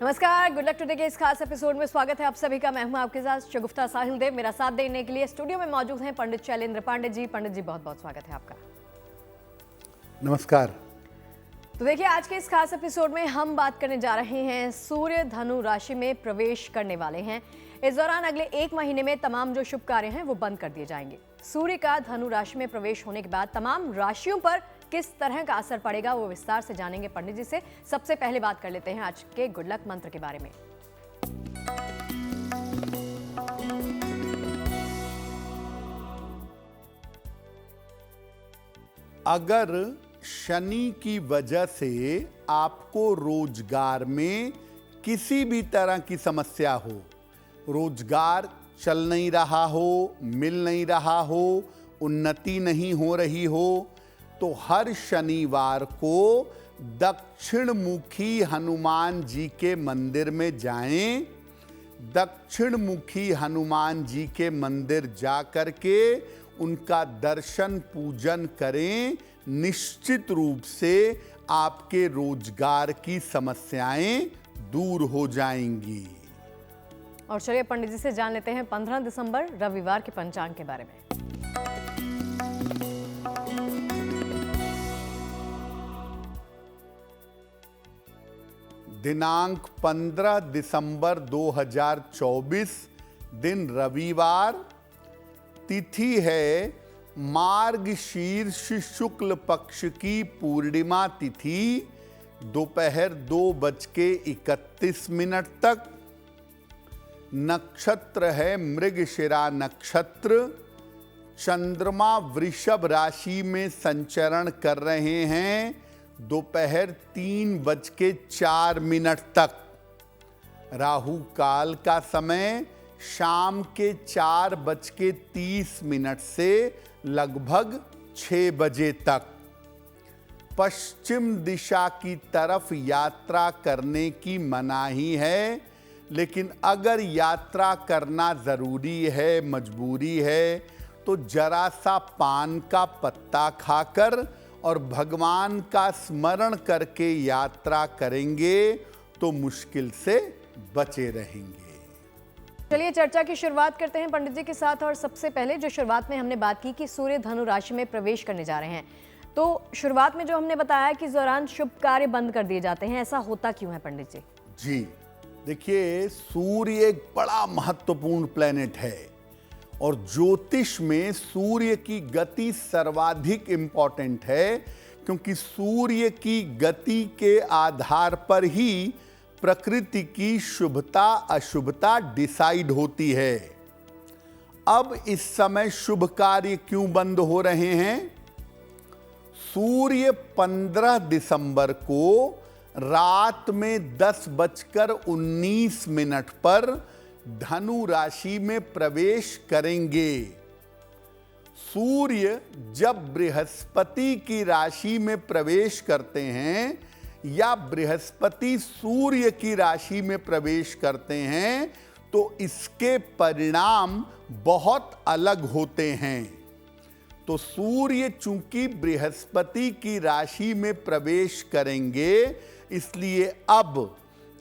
नमस्कार, good luck today के इस खास एपिसोड में स्वागत है आप सभी का। मैं हूं आपके साथ शगुफ्ता साहिल देव। मेरा साथ देने के लिए स्टूडियो में मौजूद हैं पंडित शैलेंद्र पांडे जी। पंडित जी, बहुत बहुत स्वागत है आपका। नमस्कार। तो देखिए, आज के इस खास एपिसोड में हम बात करने जा रहे हैं सूर्य धनु राशि में प्रवेश करने वाले हैं। इस दौरान अगले 1 महीने में तमाम जो शुभ कार्य हैं वो बंद कर दिए जाएंगे। सूर्य का धनु राशि में प्रवेश होने के बाद तमाम राशियों पर किस तरह का असर पड़ेगा वो विस्तार से जानेंगे पंडित जी से। सबसे पहले बात कर लेते हैं आज के गुड लक मंत्र के बारे में। अगर शनि की वजह से आपको रोजगार में किसी भी तरह की समस्या हो, रोजगार चल नहीं रहा हो, मिल नहीं रहा हो, उन्नति नहीं हो रही हो, तो हर शनिवार को दक्षिण मुखी हनुमान जी के मंदिर में जाएं। दक्षिण मुखी हनुमान जी के मंदिर जा करके उनका दर्शन पूजन करें। निश्चित रूप से आपके रोजगार की समस्याएं दूर हो जाएंगी। और चलिए पंडित जी से जान लेते हैं 15 दिसंबर रविवार के पंचांग के बारे में। दिनांक 15 दिसंबर 2024, दिन रविवार, तिथि है मार्गशीर्ष शुक्ल पक्ष की पूर्णिमा तिथि, दोपहर 2:31 तक। नक्षत्र है मृगशिरा नक्षत्र। चंद्रमा वृषभ राशि में संचरण कर रहे हैं दोपहर 3:04 तक। राहु काल का समय शाम के 4:30 से लगभग 6 बजे तक। पश्चिम दिशा की तरफ यात्रा करने की मनाही है, लेकिन अगर यात्रा करना जरूरी है, मजबूरी है, तो जरा सा पान का पत्ता खाकर और भगवान का स्मरण करके यात्रा करेंगे तो मुश्किल से बचे रहेंगे। चलिए चर्चा की शुरुआत करते हैं पंडित जी के साथ। और सबसे पहले जो शुरुआत में हमने बात की कि सूर्य धनु राशि में प्रवेश करने जा रहे हैं, तो शुरुआत में जो हमने बताया कि इस दौरान शुभ कार्य बंद कर दिए जाते हैं, ऐसा होता क्यों है पंडित जी? जी देखिए, सूर्य एक बड़ा महत्वपूर्ण प्लेनेट है और ज्योतिष में सूर्य की गति सर्वाधिक इंपॉर्टेंट है, क्योंकि सूर्य की गति के आधार पर ही प्रकृति की शुभता अशुभता डिसाइड होती है। अब इस समय शुभ कार्य क्यों बंद हो रहे हैं? सूर्य 15 दिसंबर को रात में 10:19 पर धनु राशि में प्रवेश करेंगे। सूर्य जब बृहस्पति की राशि में प्रवेश करते हैं या बृहस्पति सूर्य की राशि में प्रवेश करते हैं, तो इसके परिणाम बहुत अलग होते हैं। तो सूर्य चूंकि बृहस्पति की राशि में प्रवेश करेंगे, इसलिए अब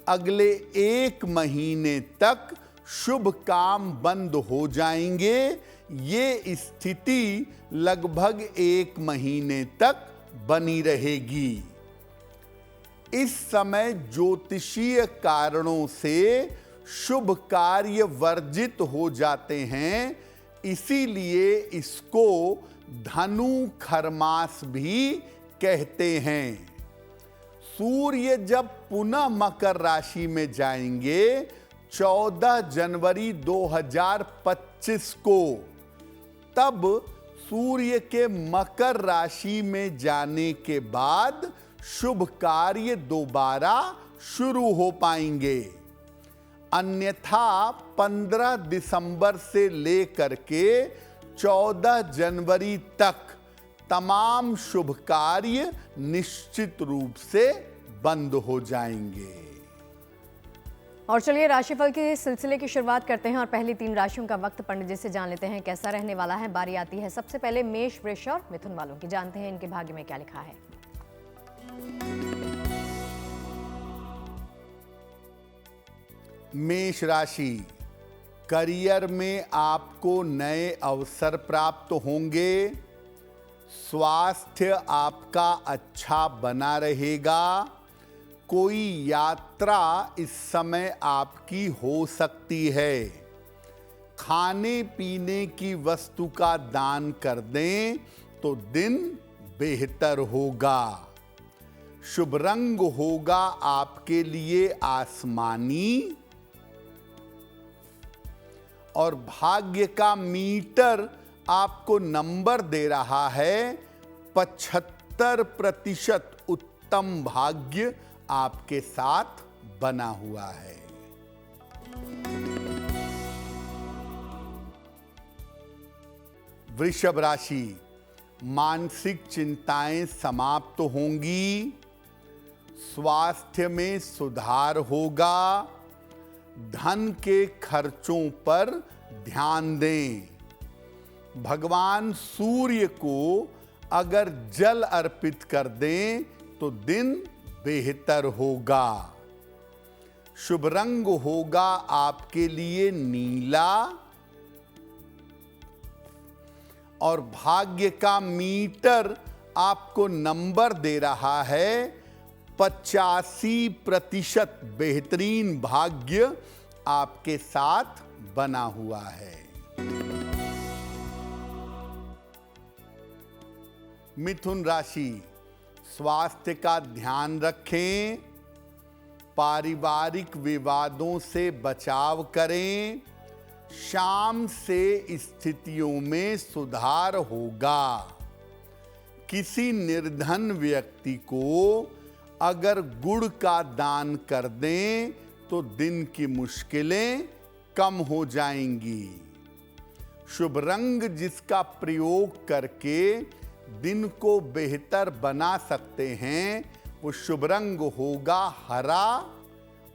अगले 1 महीने तक शुभ काम बंद हो जाएंगे। ये स्थिति लगभग 1 महीने तक बनी रहेगी। इस समय ज्योतिषीय कारणों से शुभ कार्य वर्जित हो जाते हैं, इसीलिए इसको धनु खरमास भी कहते हैं। सूर्य जब पुनः मकर राशि में जाएंगे 14 जनवरी 2025 को, तब सूर्य के मकर राशि में जाने के बाद शुभ कार्य दोबारा शुरू हो पाएंगे। अन्यथा 15 दिसंबर से लेकर के 14 जनवरी तक तमाम शुभ कार्य निश्चित रूप से बंद हो जाएंगे। और चलिए राशिफल के सिलसिले की शुरुआत करते हैं और पहली 3 राशियों का वक्त पंडित जी से जान लेते हैं कैसा रहने वाला है। बारी आती है सबसे पहले मेष, वृष और मिथुन वालों की। जानते हैं इनके भाग्य में क्या लिखा है। मेष राशि, करियर में आपको नए अवसर प्राप्त होंगे। स्वास्थ्य आपका अच्छा बना रहेगा। कोई यात्रा इस समय आपकी हो सकती है। खाने पीने की वस्तु का दान कर दें तो दिन बेहतर होगा। शुभ रंग होगा आपके लिए आसमानी और भाग्य का मीटर आपको नंबर दे रहा है 75% उत्तम भाग्य आपके साथ बना हुआ है। वृषभ राशि, मानसिक चिंताएं समाप्त होंगी। स्वास्थ्य में सुधार होगा। धन के खर्चों पर ध्यान दें। भगवान सूर्य को अगर जल अर्पित कर दें तो दिन बेहतर होगा। शुभ रंग होगा आपके लिए नीला और भाग्य का मीटर आपको नंबर दे रहा है 85% बेहतरीन भाग्य आपके साथ बना हुआ है। मिथुन राशि, स्वास्थ्य का ध्यान रखें। पारिवारिक विवादों से बचाव करें। शाम से स्थितियों में सुधार होगा। किसी निर्धन व्यक्ति को अगर गुड़ का दान कर दें तो दिन की मुश्किलें कम हो जाएंगी। शुभ रंग जिसका प्रयोग करके दिन को बेहतर बना सकते हैं वो शुभ रंग होगा हरा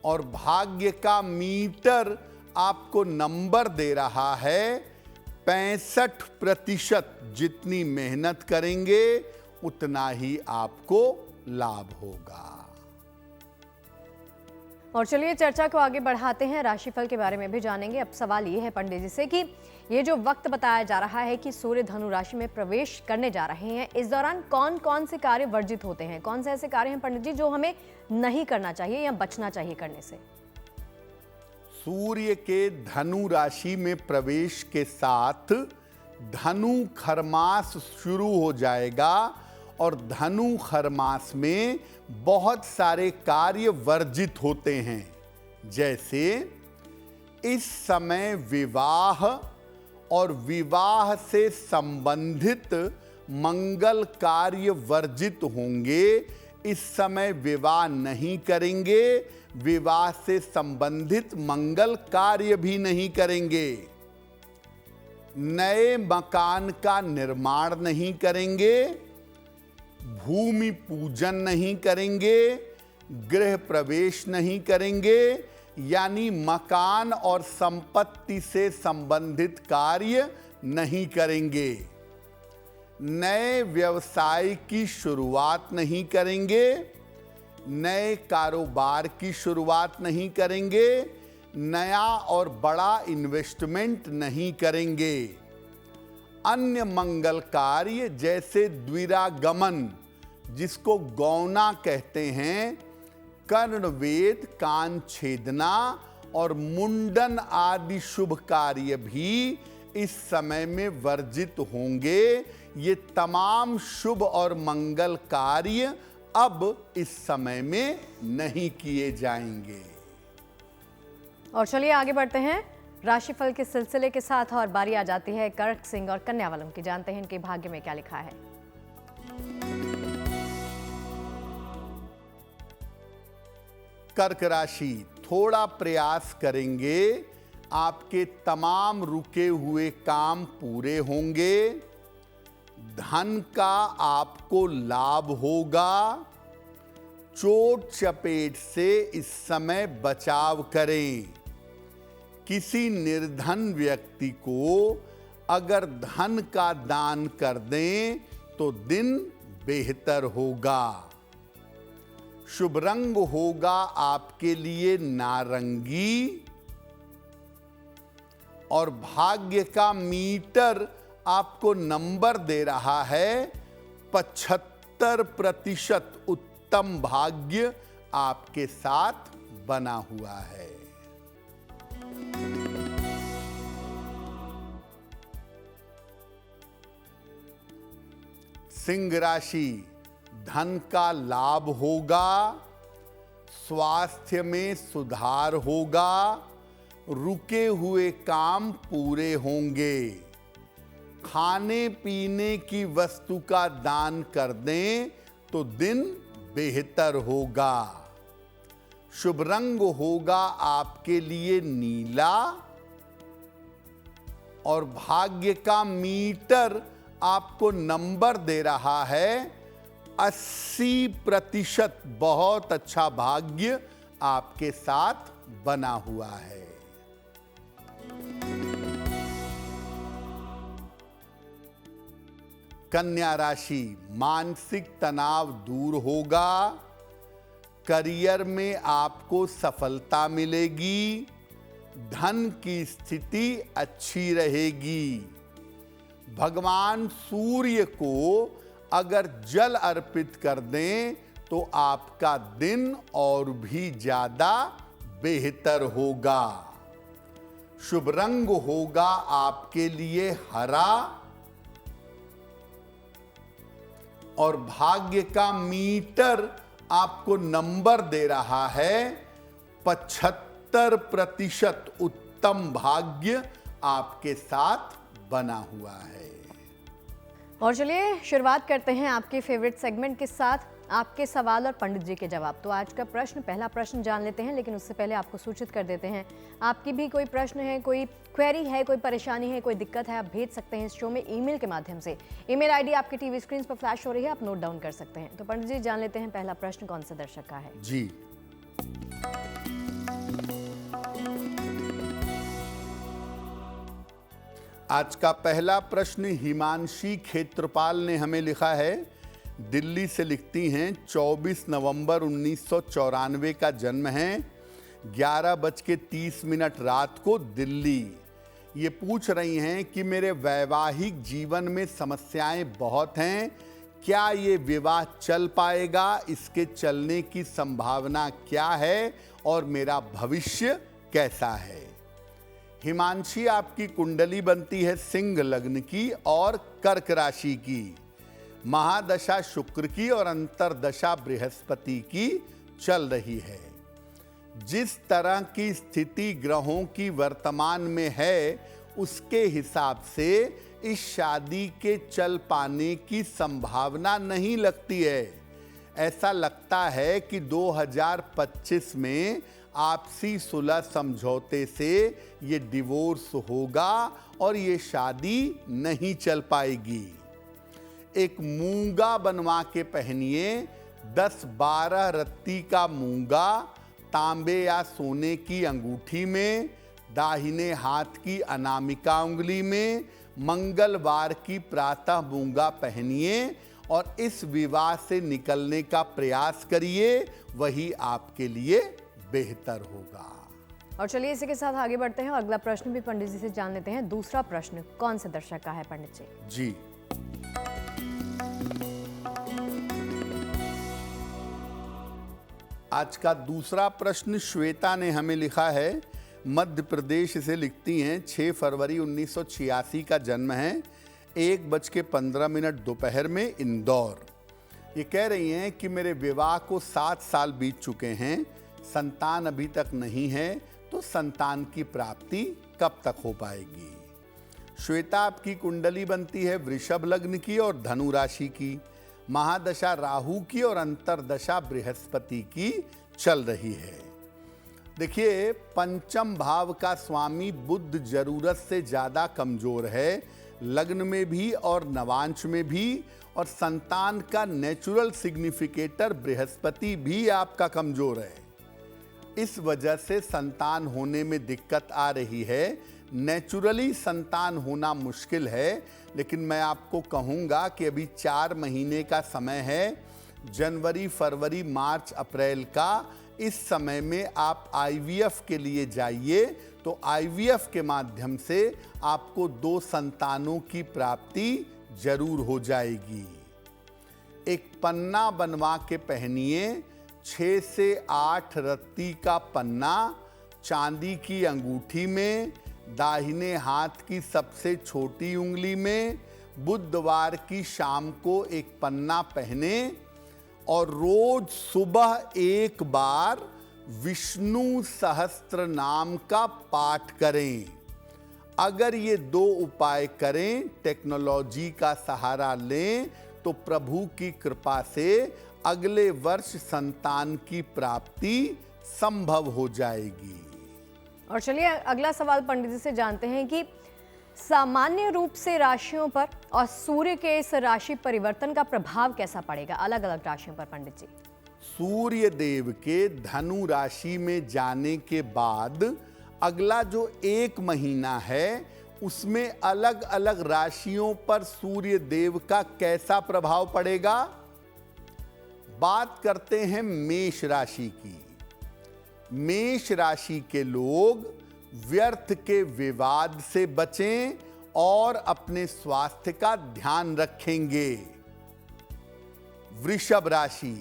और भाग्य का मीटर आपको नंबर दे रहा है 65%। जितनी मेहनत करेंगे उतना ही आपको लाभ होगा। और चलिए चर्चा को आगे बढ़ाते हैं, राशिफल के बारे में भी जानेंगे। अब सवाल ये है पंडित जी से कि ये जो वक्त बताया जा रहा है कि सूर्य धनु राशि में प्रवेश करने जा रहे हैं, इस दौरान कौन कौन से कार्य वर्जित होते हैं? कौन से ऐसे कार्य हैं पंडित जी जो हमें नहीं करना चाहिए या बचना चाहिए करने से? सूर्य के धनु राशि में प्रवेश के साथ धनु खरमास शुरू हो जाएगा और धनु खरमास में बहुत सारे कार्य वर्जित होते हैं। जैसे इस समय विवाह और विवाह से संबंधित मंगल कार्य वर्जित होंगे। इस समय विवाह नहीं करेंगे। विवाह से संबंधित मंगल कार्य भी नहीं करेंगे। नए मकान का निर्माण नहीं करेंगे। भूमि पूजन नहीं करेंगे। गृह प्रवेश नहीं करेंगे। यानी मकान और संपत्ति से संबंधित कार्य नहीं करेंगे। नए व्यवसाय की शुरुआत नहीं करेंगे। नए कारोबार की शुरुआत नहीं करेंगे। नया और बड़ा इन्वेस्टमेंट नहीं करेंगे। अन्य मंगल कार्य जैसे द्विरागमन, जिसको गौना कहते हैं, कर्णवेद, कान छेदना और मुंडन आदि शुभ कार्य भी इस समय में वर्जित होंगे। ये तमाम शुभ और मंगल कार्य अब इस समय में नहीं किए जाएंगे। और चलिए आगे बढ़ते हैं राशिफल के सिलसिले के साथ और बारी आ जाती है कर्क, सिंह और कन्या वालों की। जानते हैं इनके भाग्य में क्या लिखा है। कर्क राशि, थोड़ा प्रयास करेंगे, आपके तमाम रुके हुए काम पूरे होंगे। धन का आपको लाभ होगा। चोट चपेट से इस समय बचाव करें। किसी निर्धन व्यक्ति को अगर धन का दान कर दें तो दिन बेहतर होगा। शुभ रंग होगा आपके लिए नारंगी और भाग्य का मीटर आपको नंबर दे रहा है 75% उत्तम भाग्य आपके साथ बना हुआ है। सिंह राशि, धन का लाभ होगा, स्वास्थ्य में सुधार होगा, रुके हुए काम पूरे होंगे। खाने पीने की वस्तु का दान कर दें तो दिन बेहतर होगा। शुभ रंग होगा आपके लिए नीला और भाग्य का मीटर आपको नंबर दे रहा है 80%। बहुत अच्छा भाग्य आपके साथ बना हुआ है। कन्या राशि, मानसिक तनाव दूर होगा, करियर में आपको सफलता मिलेगी, धन की स्थिति अच्छी रहेगी। भगवान सूर्य को अगर जल अर्पित कर दें तो आपका दिन और भी ज्यादा बेहतर होगा। शुभ रंग होगा आपके लिए हरा और भाग्य का मीटर आपको नंबर दे रहा है 75%। उत्तम भाग्य आपके साथ बना हुआ है। और चलिए शुरुआत करते हैं आपके फेवरेट सेगमेंट के साथ, आपके सवाल और पंडित जी के जवाब। तो आज का प्रश्न, पहला प्रश्न जान लेते हैं, लेकिन उससे पहले आपको सूचित कर देते हैं, आपकी भी कोई प्रश्न है, कोई क्वेरी है, कोई परेशानी है, कोई दिक्कत है, आप भेज सकते हैं इस शो में ईमेल के माध्यम से। ईमेल आईडी आपकी टीवी स्क्रीन पर फ्लैश हो रही है, आप नोट डाउन कर सकते हैं। तो पंडित जी जान लेते हैं पहला प्रश्न कौन से दर्शक का है। जी, आज का पहला प्रश्न हिमांशी क्षेत्रपाल ने हमें लिखा है। दिल्ली से लिखती हैं, 24 नवंबर 1994 का जन्म है, 11:30 रात को दिल्ली। ये पूछ रही हैं कि मेरे वैवाहिक जीवन में समस्याएं बहुत हैं, क्या ये विवाह चल पाएगा, इसके चलने की संभावना क्या है और मेरा भविष्य कैसा है। हिमांशी, आपकी कुंडली बनती है सिंह लग्न की और कर्क राशि की, महादशा शुक्र की और अंतरदशा बृहस्पति की चल रही है। जिस तरह की स्थिति ग्रहों की वर्तमान में है उसके हिसाब से इस शादी के चल पाने की संभावना नहीं लगती है। ऐसा लगता है कि 2025 में आपसी सुलह समझौते से ये डिवोर्स होगा और ये शादी नहीं चल पाएगी। एक मूंगा बनवा के पहनिए, 10-12 रत्ती का मूंगा तांबे या सोने की अंगूठी में, दाहिने हाथ की अनामिका उंगली में, मंगलवार की प्रातः मूंगा पहनिए और इस विवाह से निकलने का प्रयास करिए, वही आपके लिए बेहतर होगा। और चलिए इसी के साथ आगे बढ़ते हैं और अगला प्रश्न भी पंडित जी से जान लेते हैं। दूसरा प्रश्न कौन से दर्शक का है पंडित जी? जी, आज का दूसरा प्रश्न श्वेता ने हमें लिखा है। मध्य प्रदेश से लिखती हैं, 6 फरवरी 1986 का जन्म है, 1:15 दोपहर में इंदौर। ये कह रही हैं कि मेरे विवाह को 7 साल बीत चुके हैं, संतान अभी तक नहीं है, तो संतान की प्राप्ति कब तक हो पाएगी। श्वेता, आपकी कुंडली बनती है वृषभ लग्न की और धनु राशि की, महादशा राहु की और अंतरदशा बृहस्पति की चल रही है। देखिए, पंचम भाव का स्वामी बुध जरूरत से ज्यादा कमजोर है, लग्न में भी और नवांश में भी, और संतान का नेचुरल सिग्निफिकेटर बृहस्पति भी आपका कमजोर है। इस वजह से संतान होने में दिक्कत आ रही है। नेचुरली संतान होना मुश्किल है, लेकिन मैं आपको कहूँगा कि अभी 4 महीने का समय है, जनवरी, फरवरी, मार्च, अप्रैल का। इस समय में आप IVF के लिए जाइए तो आईवीएफ के माध्यम से आपको 2 संतानों की प्राप्ति जरूर हो जाएगी। एक पन्ना बनवा के पहनिए, 6 से 8 रत्ती का पन्ना चांदी की अंगूठी में, दाहिने हाथ की सबसे छोटी उंगली में। बुधवार की शाम को एक पन्ना पहने और रोज सुबह एक बार विष्णु सहस्त्र नाम का पाठ करें। अगर ये 2 उपाय करें, टेक्नोलॉजी का सहारा लें, तो प्रभु की कृपा से अगले वर्ष संतान की प्राप्ति संभव हो जाएगी। और चलिए अगला सवाल पंडित जी से जानते हैं कि सामान्य रूप से राशियों पर और सूर्य के इस राशि परिवर्तन का प्रभाव कैसा पड़ेगा अलग अलग राशियों पर पंडित जी? सूर्य देव के धनु राशि में जाने के बाद अगला जो 1 महीना है उसमें अलग अलग राशियों पर सूर्य देव का कैसा प्रभाव पड़ेगा। बात करते हैं मेष राशि की। मेष राशि के लोग व्यर्थ के विवाद से बचें और अपने स्वास्थ्य का ध्यान रखेंगे। वृषभ राशि,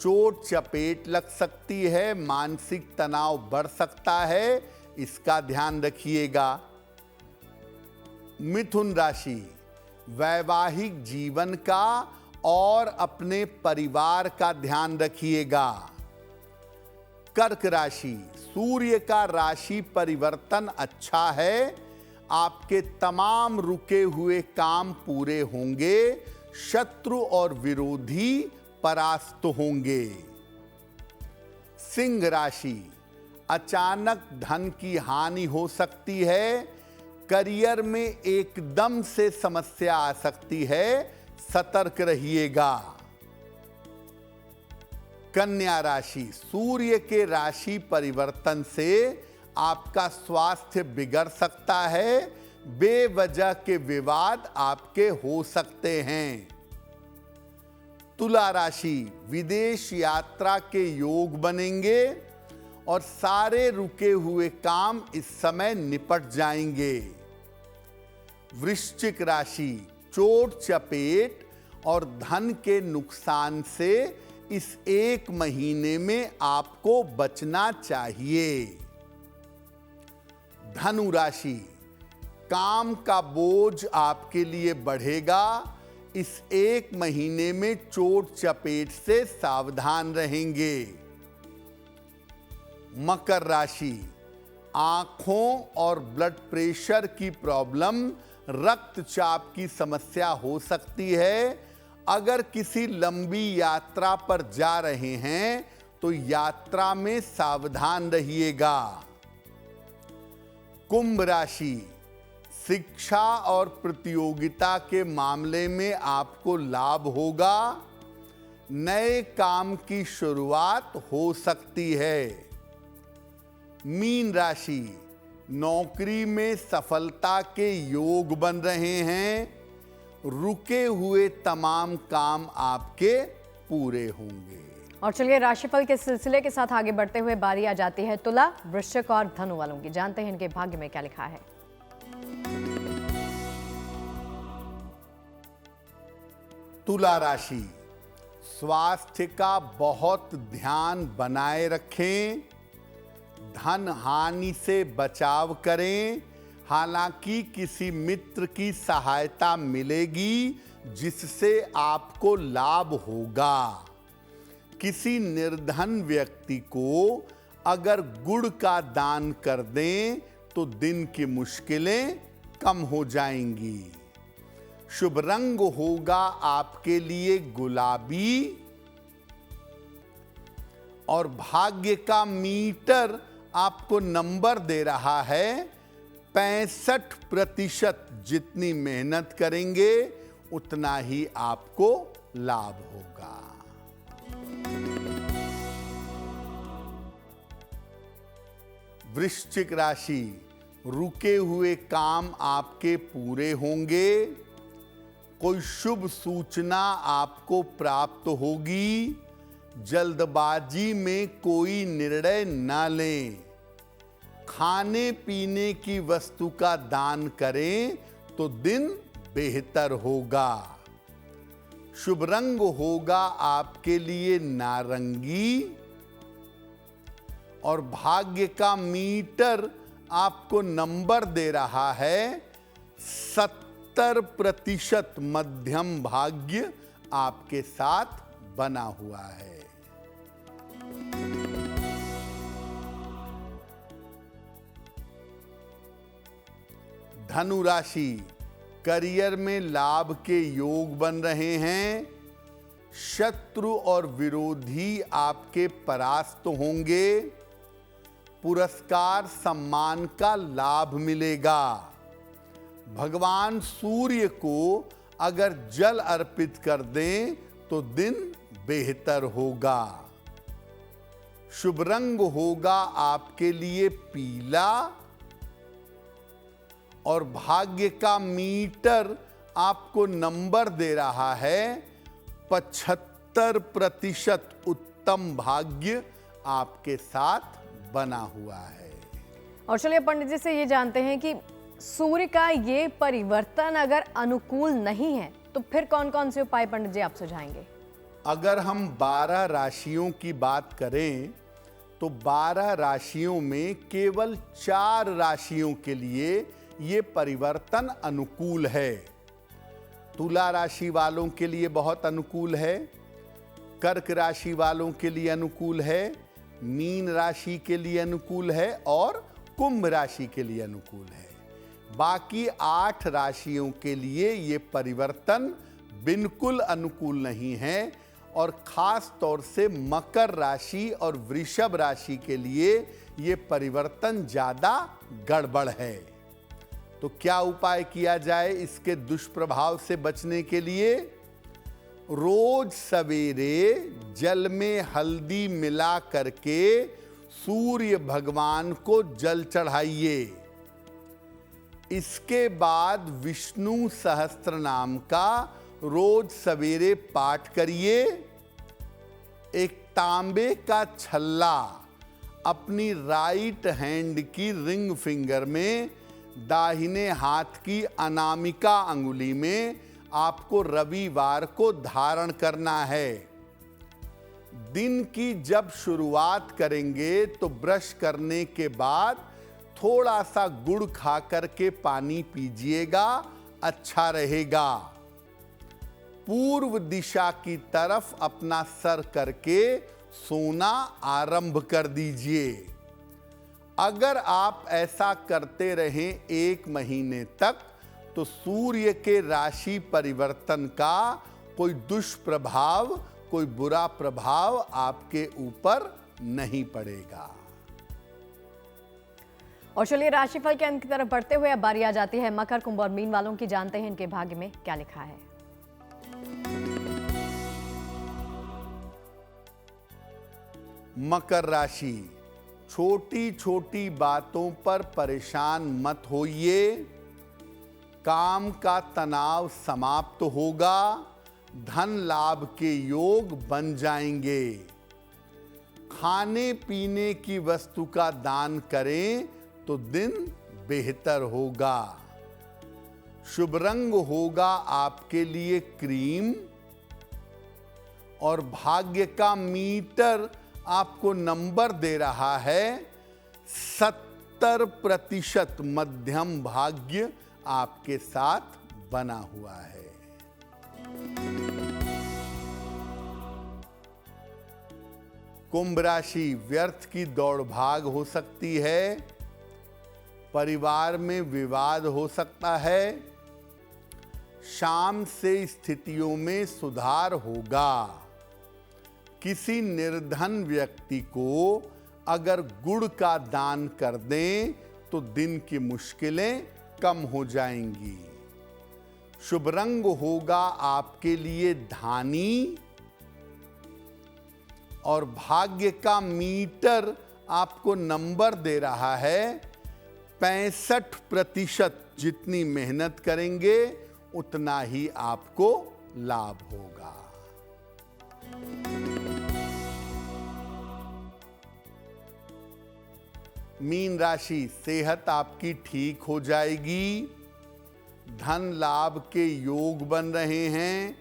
चोट चपेट लग सकती है, मानसिक तनाव बढ़ सकता है, इसका ध्यान रखिएगा। मिथुन राशि, वैवाहिक जीवन का और अपने परिवार का ध्यान रखिएगा। कर्क राशि, सूर्य का राशि परिवर्तन अच्छा है, आपके तमाम रुके हुए काम पूरे होंगे, शत्रु और विरोधी परास्त होंगे। सिंह राशि, अचानक धन की हानि हो सकती है, करियर में एकदम से समस्या आ सकती है, सतर्क रहिएगा। कन्या राशि, सूर्य के राशि परिवर्तन से आपका स्वास्थ्य बिगड़ सकता है, बेवजह के विवाद आपके हो सकते हैं। तुला राशि, विदेश यात्रा के योग बनेंगे और सारे रुके हुए काम इस समय निपट जाएंगे। वृश्चिक राशि, चोट चपेट और धन के नुकसान से इस 1 महीने में आपको बचना चाहिए। धनु राशि, काम का बोझ आपके लिए बढ़ेगा, इस 1 महीने में चोट चपेट से सावधान रहेंगे। मकर राशि, आंखों और ब्लड प्रेशर की प्रॉब्लम, रक्तचाप की समस्या हो सकती है। अगर किसी लंबी यात्रा पर जा रहे हैं तो यात्रा में सावधान रहिएगा। कुंभ राशि, शिक्षा और प्रतियोगिता के मामले में आपको लाभ होगा, नए काम की शुरुआत हो सकती है। मीन राशि, नौकरी में सफलता के योग बन रहे हैं, रुके हुए तमाम काम आपके पूरे होंगे। और चलिए राशिफल के सिलसिले के साथ आगे बढ़ते हुए बारी आ जाती है तुला, वृश्चिक और धनु वालों की। जानते हैं इनके भाग्य में क्या लिखा है। तुला राशि, स्वास्थ्य का बहुत ध्यान बनाए रखें, धन हानि से बचाव करें। हालांकि किसी मित्र की सहायता मिलेगी जिससे आपको लाभ होगा। किसी निर्धन व्यक्ति को अगर गुड़ का दान कर दें तो दिन की मुश्किलें कम हो जाएंगी। शुभ रंग होगा आपके लिए गुलाबी और भाग्य का मीटर आपको नंबर दे रहा है 65%। जितनी मेहनत करेंगे उतना ही आपको लाभ होगा। वृश्चिक राशि, रुके हुए काम आपके पूरे होंगे, कोई शुभ सूचना आपको प्राप्त होगी। जल्दबाजी में कोई निर्णय न लें, खाने पीने की वस्तु का दान करें तो दिन बेहतर होगा। शुभ रंग होगा आपके लिए नारंगी और भाग्य का मीटर आपको नंबर दे रहा है 70% मध्यम भाग्य आपके साथ बना हुआ है। धनु राशि, करियर में लाभ के योग बन रहे हैं। शत्रु और विरोधी आपके परास्त होंगे। पुरस्कार सम्मान का लाभ मिलेगा। भगवान सूर्य को अगर जल अर्पित कर दें तो दिन बेहतर होगा। शुभ रंग होगा आपके लिए पीला और भाग्य का मीटर आपको नंबर दे रहा है 75% उत्तम भाग्य आपके साथ बना हुआ है। और चलिए पंडित जी से ये जानते हैं कि सूर्य का ये परिवर्तन अगर अनुकूल नहीं है तो फिर कौन कौन से उपाय पंडित जी आप सुझाएंगे? अगर हम 12 राशियों की बात करें तो 12 राशियों में केवल 4 राशियों के लिए ये परिवर्तन अनुकूल है। तुला राशि वालों के लिए बहुत अनुकूल है, कर्क राशि वालों के लिए अनुकूल है, मीन राशि के लिए अनुकूल है और कुंभ राशि के लिए अनुकूल है। बाकी 8 राशियों के लिए ये परिवर्तन बिल्कुल अनुकूल नहीं है और खास तौर से मकर राशि और वृषभ राशि के लिए ये परिवर्तन ज़्यादा गड़बड़ है। तो क्या उपाय किया जाए इसके दुष्प्रभाव से बचने के लिए? रोज सवेरे जल में हल्दी मिला करके सूर्य भगवान को जल चढ़ाइए। इसके बाद विष्णु सहस्त्र नाम का रोज सवेरे पाठ करिए। एक तांबे का छल्ला अपनी राइट हैंड की रिंग फिंगर में, दाहिने हाथ की अनामिका अंगुली में आपको रविवार को धारण करना है। दिन की जब शुरुआत करेंगे तो ब्रश करने के बाद थोड़ा सा गुड़ खा करके पानी पीजिएगा, अच्छा रहेगा। पूर्व दिशा की तरफ अपना सर करके सोना आरंभ कर दीजिए। अगर आप ऐसा करते रहें 1 महीने तक तो सूर्य के राशि परिवर्तन का कोई दुष्प्रभाव, कोई बुरा प्रभाव आपके ऊपर नहीं पड़ेगा। और चलिए राशिफल के अंत की तरफ बढ़ते हुए अब बारी आ जाती है मकर, कुंभ और मीन वालों की। जानते हैं इनके भाग्य में क्या लिखा है। मकर राशि, छोटी छोटी बातों पर परेशान मत होइए। काम का तनाव समाप्त होगा। धन लाभ के योग बन जाएंगे। खाने पीने की वस्तु का दान करें तो दिन बेहतर होगा। शुभ रंग होगा आपके लिए क्रीम और भाग्य का मीटर आपको नंबर दे रहा है 70% मध्यम भाग्य आपके साथ बना हुआ है। कुंभ राशि, व्यर्थ की दौड़ भाग हो सकती है। परिवार में विवाद हो सकता है। शाम से स्थितियों में सुधार होगा। किसी निर्धन व्यक्ति को अगर गुड़ का दान कर दें तो दिन की मुश्किलें कम हो जाएंगी। शुभ रंग होगा आपके लिए धानी और भाग्य का मीटर आपको नंबर दे रहा है 65%। जितनी मेहनत करेंगे उतना ही आपको लाभ होगा। मीन राशि, सेहत आपकी ठीक हो जाएगी। धन लाभ के योग बन रहे हैं।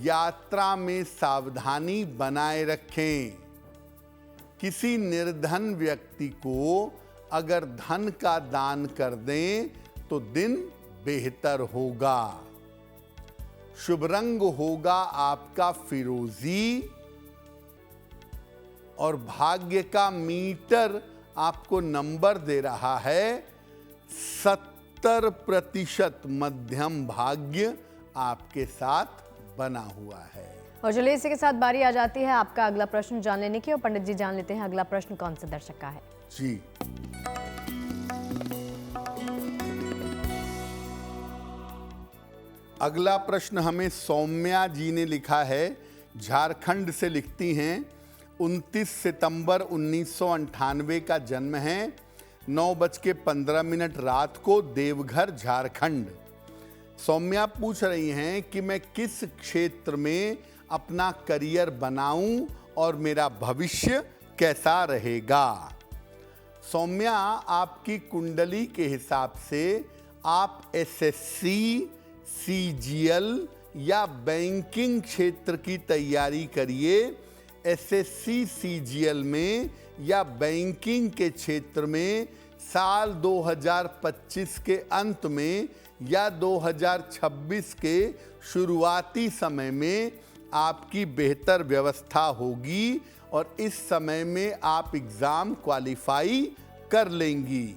यात्रा में सावधानी बनाए रखें। किसी निर्धन व्यक्ति को अगर धन का दान कर दें तो दिन बेहतर होगा। शुभ रंग होगा आपका फिरोजी और भाग्य का मीटर आपको नंबर दे रहा है 70% मध्यम भाग्य आपके साथ बना हुआ है। और चलिए इसी के साथ बारी आ जाती है आपका अगला प्रश्न जान लेने की। और पंडित जी जान लेते हैं अगला प्रश्न कौन से दर्शक का है। जी, अगला प्रश्न हमें सौम्या जी ने लिखा है। झारखंड से लिखती हैं। 29 सितंबर 1998 का जन्म है। 9:15 रात को, देवघर झारखंड। सौम्या पूछ रही हैं कि मैं किस क्षेत्र में अपना करियर बनाऊं और मेरा भविष्य कैसा रहेगा। सौम्या, आपकी कुंडली के हिसाब से आप एसएससी, सीजीएल या बैंकिंग क्षेत्र की तैयारी करिए। एसएससी, सीजीएल में या बैंकिंग के क्षेत्र में साल 2025 के अंत में या 2026 के शुरुआती समय में आपकी बेहतर व्यवस्था होगी और इस समय में आप एग्ज़ाम क्वालिफाई कर लेंगी।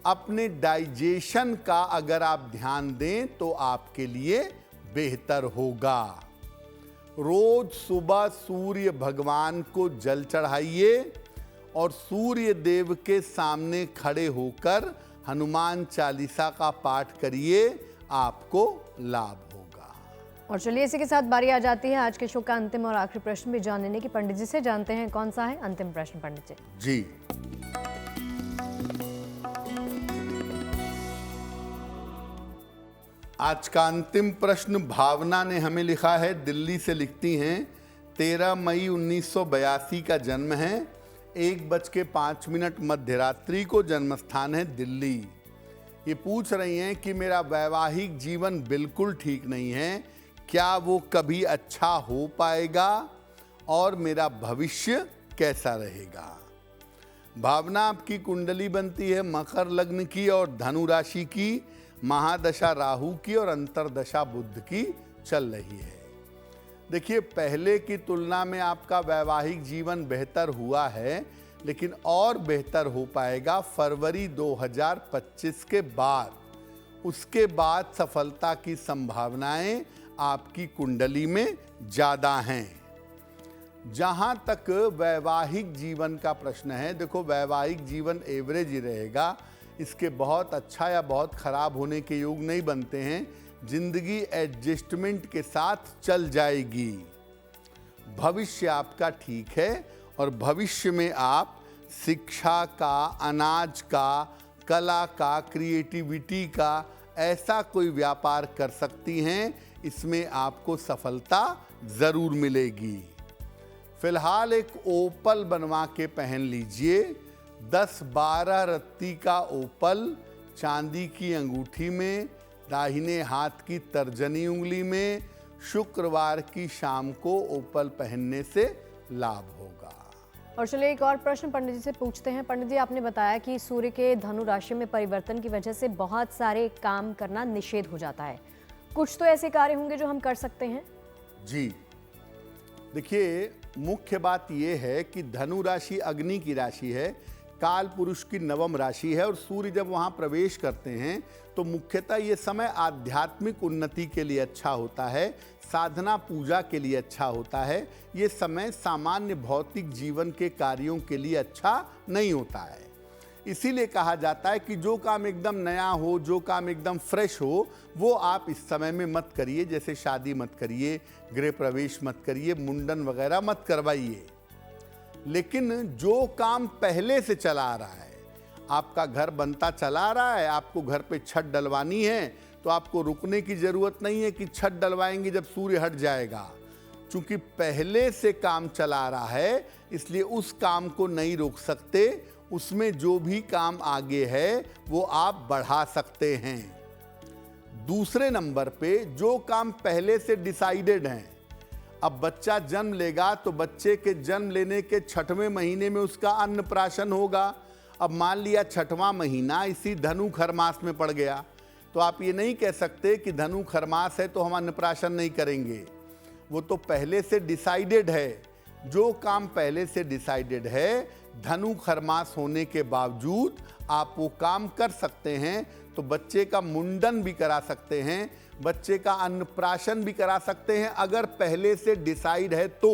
अपने डाइजेशन का अगर आप ध्यान दें तो आपके लिए बेहतर होगा। रोज सुबह सूर्य भगवान को जल चढ़ाइए और सूर्य देव के सामने खड़े होकर हनुमान चालीसा का पाठ करिए, आपको लाभ होगा। और चलिए इसी के साथ बारी आ जाती है आज के शो का अंतिम और आखिरी प्रश्न भी जान लेने की। पंडित जी से जानते हैं कौन सा है अंतिम प्रश्न। पंडित जी। जी, आज का अंतिम प्रश्न भावना ने हमें लिखा है। दिल्ली से लिखती हैं। 13 मई 1982 का जन्म है। 1:05 मध्य रात्रि को जन्म स्थान है दिल्ली। ये पूछ रही हैं कि मेरा वैवाहिक जीवन बिल्कुल ठीक नहीं है, क्या वो कभी अच्छा हो पाएगा और मेरा भविष्य कैसा रहेगा। भावना, आपकी कुंडली बनती है मकर लग्न की और धनु राशि की। महादशा राहु की और अंतरदशा बुध की चल रही है। देखिए, पहले की तुलना में आपका वैवाहिक जीवन बेहतर हुआ है, लेकिन और बेहतर हो पाएगा फरवरी 2025 के बाद। उसके बाद सफलता की संभावनाएं आपकी कुंडली में ज़्यादा हैं। जहां तक वैवाहिक जीवन का प्रश्न है, देखो वैवाहिक जीवन एवरेज ही रहेगा। इसके बहुत अच्छा या बहुत खराब होने के योग नहीं बनते हैं। जिंदगी एडजस्टमेंट के साथ चल जाएगी। भविष्य आपका ठीक है और भविष्य में आप शिक्षा का, अनाज का, कला का, क्रिएटिविटी का ऐसा कोई व्यापार कर सकती हैं, इसमें आपको सफलता ज़रूर मिलेगी। फिलहाल एक ओपल बनवा के पहन लीजिए। 10-12 रत्ती का ओपल चांदी की अंगूठी में, दाहिने हाथ की तर्जनी उंगली में, शुक्रवार की शाम को ओपल पहनने से लाभ होगा। और चलिए एक और प्रश्न पंडित जी से पूछते हैं। पंडित जी, आपने बताया कि सूर्य के धनु राशि में परिवर्तन की वजह से बहुत सारे काम करना निषेध हो जाता है। कुछ तो ऐसे कार्य होंगे जो हम कर सकते हैं। जी, देखिए मुख्य बात यह है कि धनु राशि अग्नि की राशि है, काल पुरुष की नवम राशि है और सूर्य जब वहाँ प्रवेश करते हैं तो मुख्यतः ये समय आध्यात्मिक उन्नति के लिए अच्छा होता है, साधना पूजा के लिए अच्छा होता है। ये समय सामान्य भौतिक जीवन के कार्यों के लिए अच्छा नहीं होता है। इसीलिए कहा जाता है कि जो काम एकदम नया हो, जो काम एकदम फ्रेश हो, वो आप इस समय में मत करिए। जैसे शादी मत करिए, गृह प्रवेश मत करिए, मुंडन वगैरह मत करवाइए। लेकिन जो काम पहले से चला आ रहा है, आपका घर बनता चला आ रहा है, आपको घर पे छत डलवानी है, तो आपको रुकने की ज़रूरत नहीं है कि छत डलवाएंगे जब सूर्य हट जाएगा। चूँकि पहले से काम चला आ रहा है, इसलिए उस काम को नहीं रोक सकते। उसमें जो भी काम आगे है वो आप बढ़ा सकते हैं। दूसरे नंबर पे जो काम पहले से डिसाइडेड हैं, अब बच्चा जन्म लेगा तो बच्चे के जन्म लेने के 6वें महीने में उसका अन्नप्राशन होगा। अब मान लिया 6वां महीना इसी धनु खरमास में पड़ गया, तो आप ये नहीं कह सकते कि धनु खरमास है तो हम अन्नप्राशन नहीं करेंगे। वो तो पहले से डिसाइडेड है। जो काम पहले से डिसाइडेड है, धनु खरमास होने के बावजूद आप वो काम कर सकते हैं। तो बच्चे का मुंडन भी करा सकते हैं, बच्चे का अन्नप्राशन भी करा सकते हैं अगर पहले से डिसाइड है तो।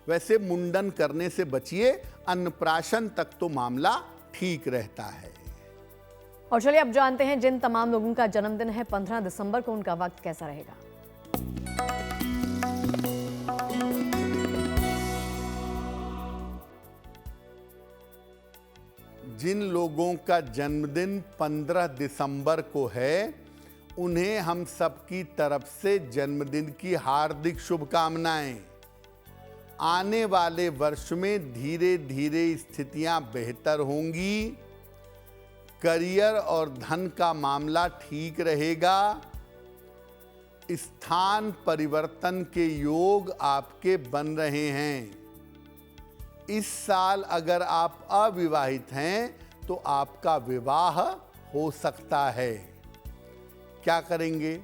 वैसे मुंडन करने से बचिए, अन्नप्राशन तक तो मामला ठीक रहता है। और चलिए अब जानते हैं जिन तमाम लोगों का जन्मदिन है 15 दिसंबर को, उनका वक्त कैसा रहेगा। जिन लोगों का जन्मदिन 15 दिसंबर को है, उन्हें हम सबकी तरफ से जन्मदिन की हार्दिक शुभकामनाएं। आने वाले वर्ष में धीरे धीरे स्थितियां बेहतर होंगी। करियर और धन का मामला ठीक रहेगा। स्थान परिवर्तन के योग आपके बन रहे हैं। इस साल अगर आप अविवाहित हैं तो आपका विवाह हो सकता है। क्या करेंगे?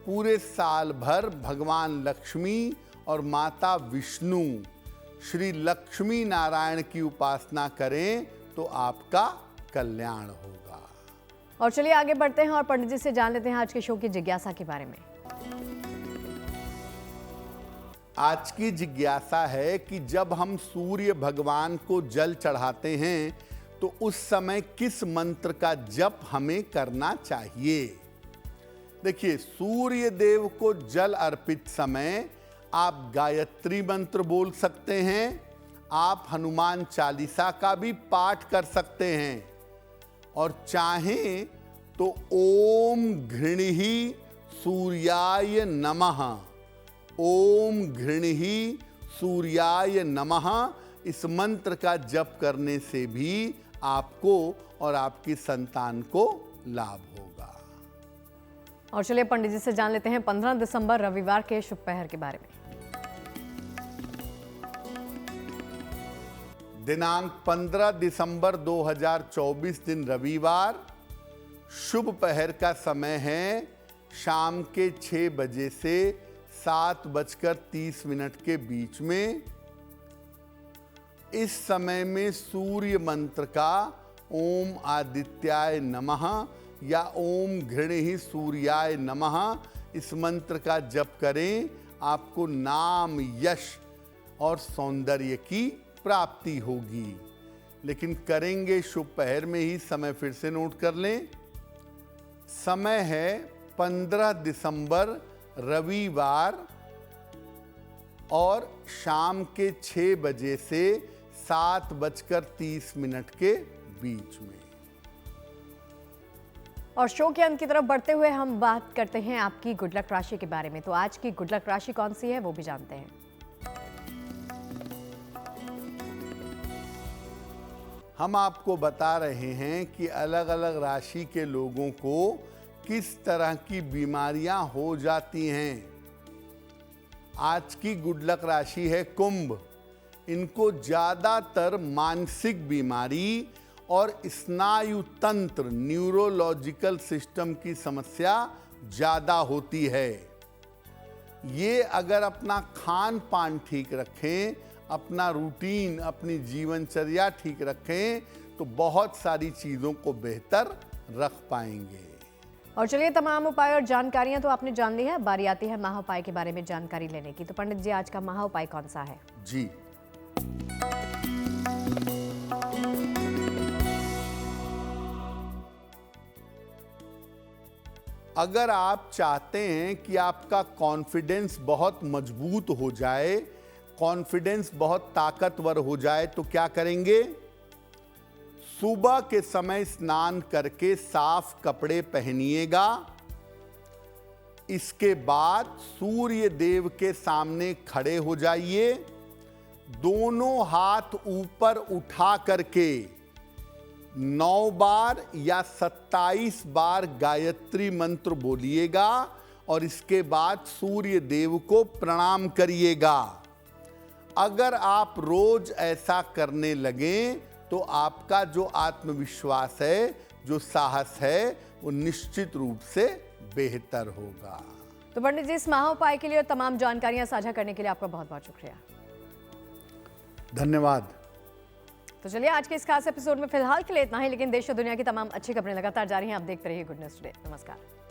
पूरे साल भर भगवान लक्ष्मी और माता विष्णु श्री लक्ष्मी नारायण की उपासना करें तो आपका कल्याण होगा। और चलिए आगे बढ़ते हैं और पंडित जी से जान लेते हैं आज के शो की जिज्ञासा के बारे में। आज की जिज्ञासा है कि जब हम सूर्य भगवान को जल चढ़ाते हैं तो उस समय किस मंत्र का जप हमें करना चाहिए। देखिए, सूर्य देव को जल अर्पित समय आप गायत्री मंत्र बोल सकते हैं, आप हनुमान चालीसा का भी पाठ कर सकते हैं, और चाहें तो ओम घृणिहि सूर्याय नमः, ओम घृणिहि सूर्याय नमः इस मंत्र का जप करने से भी आपको और आपकी संतान को लाभ होगा। और चलिए पंडित जी से जान लेते हैं 15 दिसंबर रविवार के शुभ पहर के बारे में। दिनांक 15 दिसंबर 2024 दिन रविवार, शुभ पहर का समय है शाम के 6 बजे से 7:30 के बीच में। इस समय में सूर्य मंत्र का ओम आदित्याय नमः या ओम घृणिहि सूर्याय नमः इस मंत्र का जप करें। आपको नाम, यश और सौंदर्य की प्राप्ति होगी। लेकिन करेंगे शुभ पहर में ही। समय फिर से नोट कर लें। समय है 15 दिसंबर रविवार और शाम के 6 बजे से 7:30 के बीच में। और शो के अंत की तरफ बढ़ते हुए हम बात करते हैं आपकी गुड लक राशि के बारे में। तो आज की गुड लक राशि कौन सी है वो भी जानते हैं। हम आपको बता रहे हैं कि अलग अलग राशि के लोगों को किस तरह की बीमारियां हो जाती हैं। आज की गुड लक राशि है कुंभ। इनको ज़्यादातर मानसिक बीमारी और स्नायु तंत्र, न्यूरोलॉजिकल सिस्टम की समस्या ज़्यादा होती है। ये अगर अपना खान पान ठीक रखें, अपना रूटीन, अपनी जीवनचर्या ठीक रखें तो बहुत सारी चीज़ों को बेहतर रख पाएंगे। और चलिए तमाम उपाय और जानकारियां तो आपने जान ली है। बारी आती है महा उपाय के बारे में जानकारी लेने की। तो पंडित जी आज का महा उपाय कौन सा है? जी, अगर आप चाहते हैं कि आपका कॉन्फिडेंस बहुत मजबूत हो जाए, कॉन्फिडेंस बहुत ताकतवर हो जाए, तो क्या करेंगे? सुबह के समय स्नान करके साफ कपड़े पहनिएगा। इसके बाद सूर्य देव के सामने खड़े हो जाइए। दोनों हाथ ऊपर उठा करके 9 बार या 27 बार गायत्री मंत्र बोलिएगा और इसके बाद सूर्य देव को प्रणाम करिएगा। अगर आप रोज ऐसा करने लगें तो आपका जो आत्मविश्वास है, जो साहस है, वो निश्चित रूप से बेहतर होगा। तो पंडित जी, इस महाउपाय के लिए और तमाम जानकारियां साझा करने के लिए आपका बहुत बहुत शुक्रिया। धन्यवाद। तो चलिए, आज के इस खास एपिसोड में फिलहाल के लिए इतना ही, लेकिन देश और दुनिया की तमाम अच्छी खबरें लगातार जारी हैं। आप देखते रहिए गुड न्यूज़ टुडे। नमस्कार।